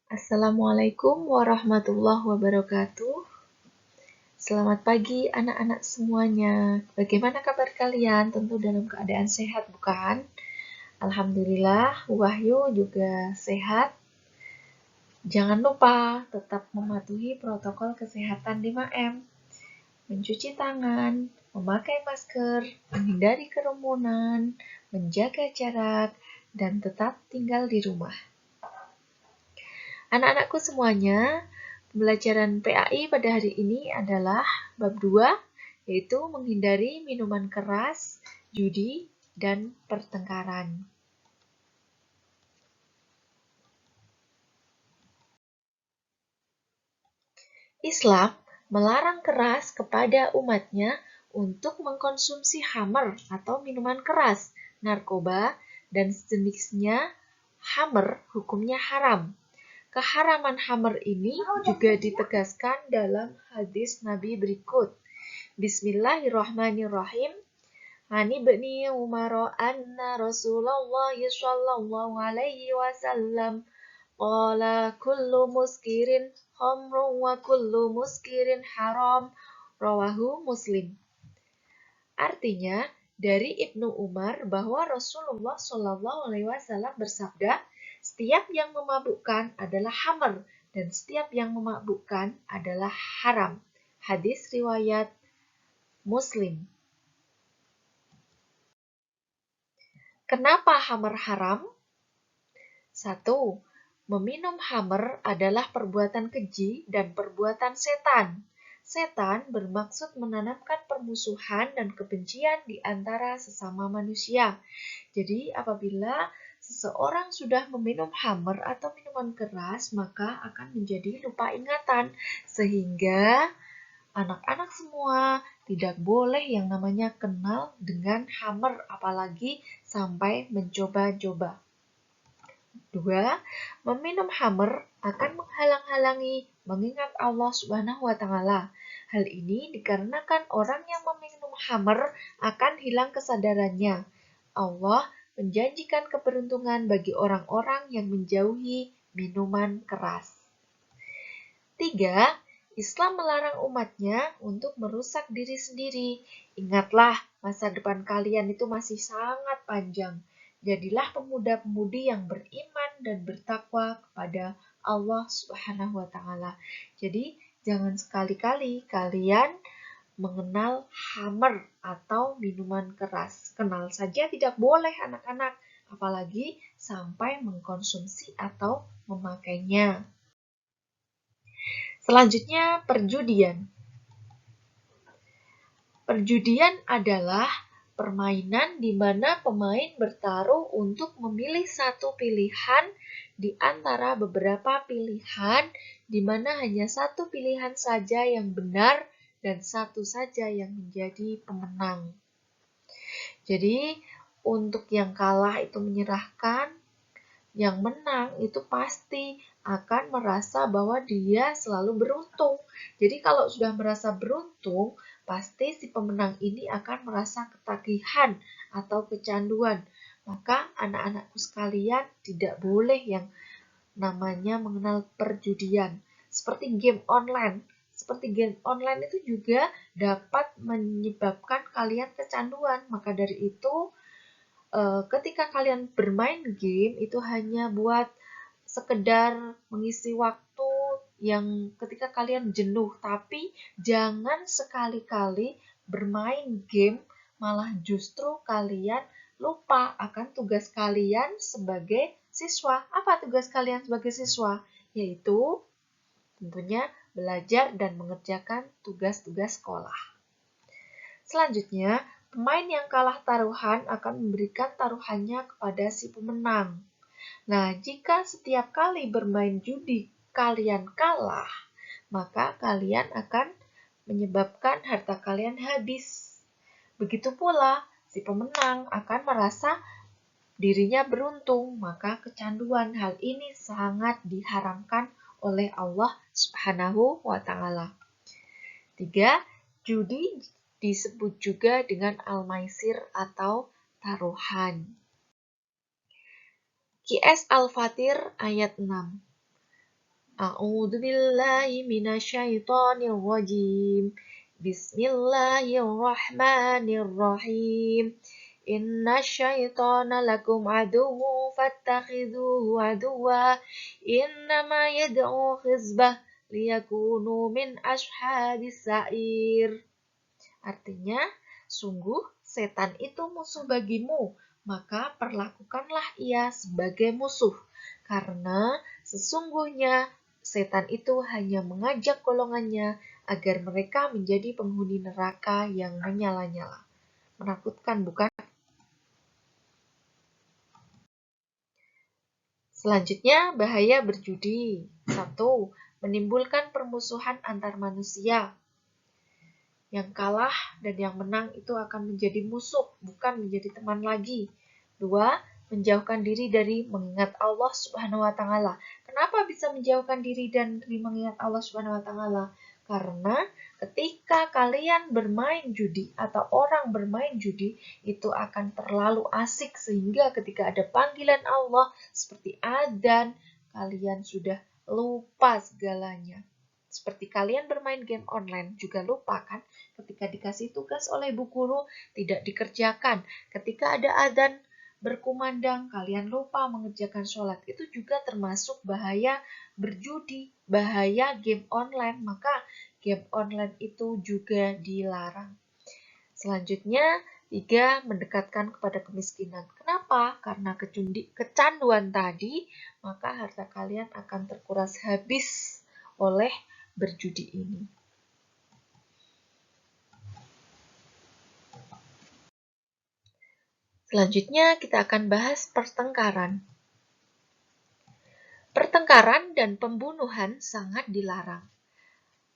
Assalamualaikum warahmatullahi wabarakatuh. Selamat pagi anak-anak semuanya. Bagaimana kabar kalian? Tentu dalam keadaan sehat, bukan? Alhamdulillah, Wahyu juga sehat. Jangan lupa tetap mematuhi protokol kesehatan 5M. Mencuci tangan, memakai masker, menghindari kerumunan, menjaga jarak, dan tetap tinggal di rumah. Anak-anakku semuanya, pembelajaran PAI pada hari ini adalah bab 2, yaitu menghindari minuman keras, judi, dan pertengkaran. Islam melarang keras kepada umatnya untuk mengkonsumsi khamr atau minuman keras, narkoba, dan sejenisnya. Khamr hukumnya haram. Keharaman khamr ini juga ditegaskan dalam hadis Nabi berikut. Bismillahirrahmanirrahim. Ani ibni Umar anna Rasulullah sallallahu alaihi wasallam qala kullu muskirin khamrun wa kullu muskirin haram. Rawahu Muslim. Artinya, dari Ibnu Umar bahwa Rasulullah sallallahu alaihi wasallam bersabda, setiap yang memabukkan adalah khamr dan setiap yang memabukkan adalah haram. Hadis riwayat Muslim. Kenapa khamr haram? 1. Meminum khamr adalah perbuatan keji dan perbuatan setan. Setan bermaksud menanamkan permusuhan dan kebencian di antara sesama manusia. Jadi, apabila seseorang sudah meminum khamr atau minuman keras, maka akan menjadi lupa ingatan, sehingga anak-anak semua tidak boleh yang namanya kenal dengan khamr, apalagi sampai mencoba-coba. 2. Meminum khamr akan menghalang-halangi mengingat Allah Subhanahu wa Ta'ala. Hal ini dikarenakan orang yang meminum khamr akan hilang kesadarannya. Allah menjanjikan keberuntungan bagi orang-orang yang menjauhi minuman keras. 3. Islam melarang umatnya untuk merusak diri sendiri. Ingatlah, masa depan kalian itu masih sangat panjang. Jadilah pemuda-pemudi yang beriman dan bertakwa kepada Allah Subhanahu wa Ta'ala. Jadi, jangan sekali-kali kalian mengenal khamr atau minuman keras. Kenal saja tidak boleh anak-anak, apalagi sampai mengkonsumsi atau memakainya. Selanjutnya, perjudian. Perjudian adalah permainan di mana pemain bertaruh untuk memilih satu pilihan di antara beberapa pilihan, di mana hanya satu pilihan saja yang benar dan satu saja yang menjadi pemenang. Jadi, untuk yang kalah itu menyerahkan, yang menang itu pasti akan merasa bahwa dia selalu beruntung. Jadi kalau sudah merasa beruntung, pasti si pemenang ini akan merasa ketagihan atau kecanduan. Maka anak-anakku sekalian tidak boleh yang namanya mengenal perjudian. Seperti game online. Seperti game online itu juga dapat menyebabkan kalian kecanduan. Maka dari itu, ketika kalian bermain game itu hanya buat sekedar mengisi waktu yang ketika kalian jenuh, tapi jangan sekali-kali bermain game malah justru kalian lupa akan tugas kalian sebagai siswa. Apa tugas kalian sebagai siswa? Yaitu tentunya belajar dan mengerjakan tugas-tugas sekolah. Selanjutnya, pemain yang kalah taruhan akan memberikan taruhannya kepada si pemenang. Nah, jika setiap kali bermain judi kalian kalah, maka kalian akan menyebabkan harta kalian habis. Begitu pula, si pemenang akan merasa dirinya beruntung, maka kecanduan. Hal ini sangat diharamkan oleh Allah Subhanahu wa Ta'ala. 3. Judi disebut juga dengan al-maisir atau taruhan. QS Al-Fatir ayat 6. A'udzu billahi minasyaitonir rajim. Bismillahirrahmanirrahim. Inna syaitana lakum aduwwu fattakhidhuhu aduwwa. Innama yad'u hizbah liyakunu min ashabis sa'ir. Artinya, sungguh setan itu musuh bagimu, maka perlakukanlah ia sebagai musuh. Karena sesungguhnya setan itu hanya mengajak golongannya agar mereka menjadi penghuni neraka yang menyala-nyala. Menakutkan, bukan? Selanjutnya, bahaya berjudi. 1. Menimbulkan permusuhan antar manusia. Yang kalah dan yang menang itu akan menjadi musuh, bukan menjadi teman lagi. 2. Menjauhkan diri dari mengingat Allah Subhanahu wa Ta'ala. Kenapa bisa menjauhkan diri dari mengingat Allah Subhanahu wa Ta'ala? Karena ketika kalian bermain judi atau orang bermain judi, itu akan terlalu asik sehingga ketika ada panggilan Allah seperti adzan, kalian sudah lupa segalanya. Seperti kalian bermain game online juga lupa kan? Ketika dikasih tugas oleh bu guru tidak dikerjakan. Ketika ada adzan berkumandang, kalian lupa mengerjakan sholat. Itu juga termasuk bahaya berjudi, bahaya game online. Maka game online itu juga dilarang. Selanjutnya, 3. Mendekatkan kepada kemiskinan. Kenapa? Karena kecanduan tadi, maka harta kalian akan terkuras habis oleh berjudi ini. Selanjutnya kita akan bahas pertengkaran. Pertengkaran dan pembunuhan sangat dilarang.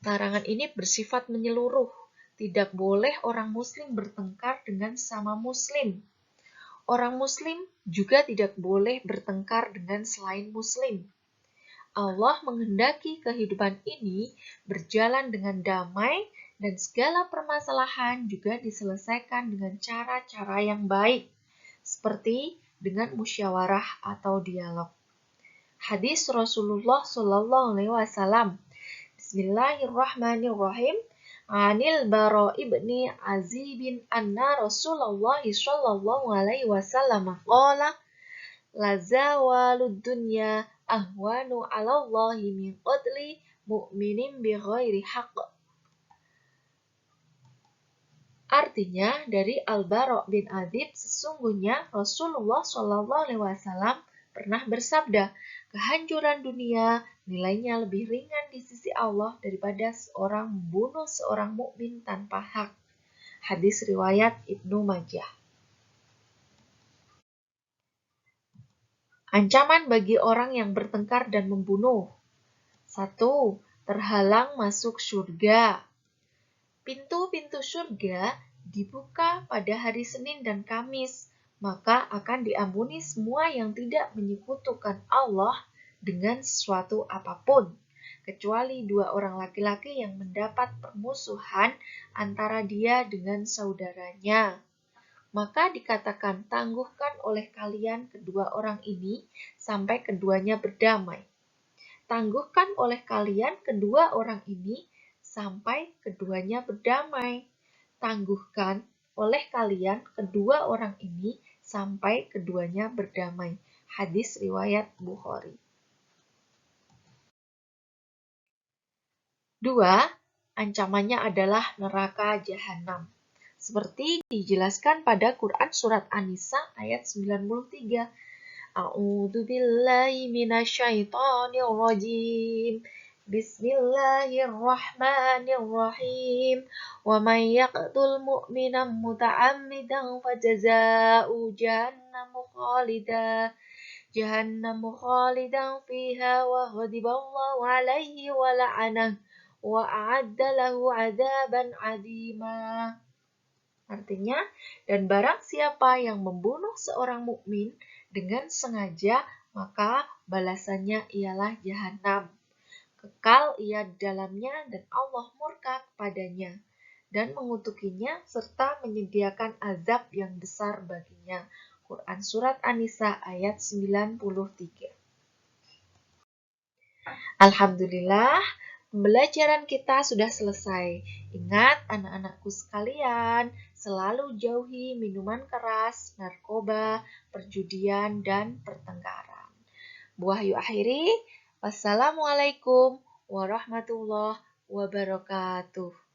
Larangan ini bersifat menyeluruh. Tidak boleh orang muslim bertengkar dengan sesama muslim. Orang muslim juga tidak boleh bertengkar dengan selain muslim. Allah menghendaki kehidupan ini berjalan dengan damai dan segala permasalahan juga diselesaikan dengan cara-cara yang baik, seperti dengan musyawarah atau dialog. Hadis Rasulullah Shallallahu Alaihi Wasallam. Bismillahirrahmanirrahim. Anil Bara ibni Azibin anna Rasulullah Shallallahu Alaihi Wasallam qala la zawalud dunya ahwanu 'ala Allahi min qatli mu'minin bighairi haqq. Artinya dari Al-Bara' bin Azib, sesungguhnya Rasulullah SAW pernah bersabda, kehancuran dunia nilainya lebih ringan di sisi Allah daripada seorang membunuh seorang mukmin tanpa hak. Hadis riwayat Ibnu Majah. Ancaman bagi orang yang bertengkar dan membunuh. 1. Terhalang masuk surga. Pintu-pintu surga dibuka pada hari Senin dan Kamis, maka akan diampuni semua yang tidak menyekutukan Allah dengan sesuatu apapun, kecuali 2 orang laki-laki yang mendapat permusuhan antara dia dengan saudaranya. Maka dikatakan, tangguhkan oleh kalian kedua orang ini sampai keduanya berdamai. Tangguhkan oleh kalian kedua orang ini sampai keduanya berdamai. Tangguhkan oleh kalian kedua orang ini sampai keduanya berdamai. Hadis riwayat Bukhari. 2. Ancamannya adalah neraka jahanam. Seperti dijelaskan pada Quran Surat An-Nisa ayat 93. A'udzu billahi minasyaitonir rajim. Bismillahirrahmanirrahim. Wa may yaqtul mu'minan muta'ammidan fajazaa'u jahannamu khalidan fiha wa ghadiballahu 'alaihi wa la'anahu wa a'adda lahu 'adzaban 'azima. Artinya, dan barang siapa yang membunuh seorang mukmin dengan sengaja, maka balasannya ialah jahanam. Kekal ia di dalamnya dan Allah murka kepadanya dan mengutukinya serta menyediakan azab yang besar baginya. Quran Surat An-Nisa ayat 93. Alhamdulillah, pembelajaran kita sudah selesai. Ingat anak-anakku sekalian, selalu jauhi minuman keras, narkoba, perjudian, dan pertengkaran. Bu Wahyu akhiri, wassalamualaikum warahmatullahi wabarakatuh.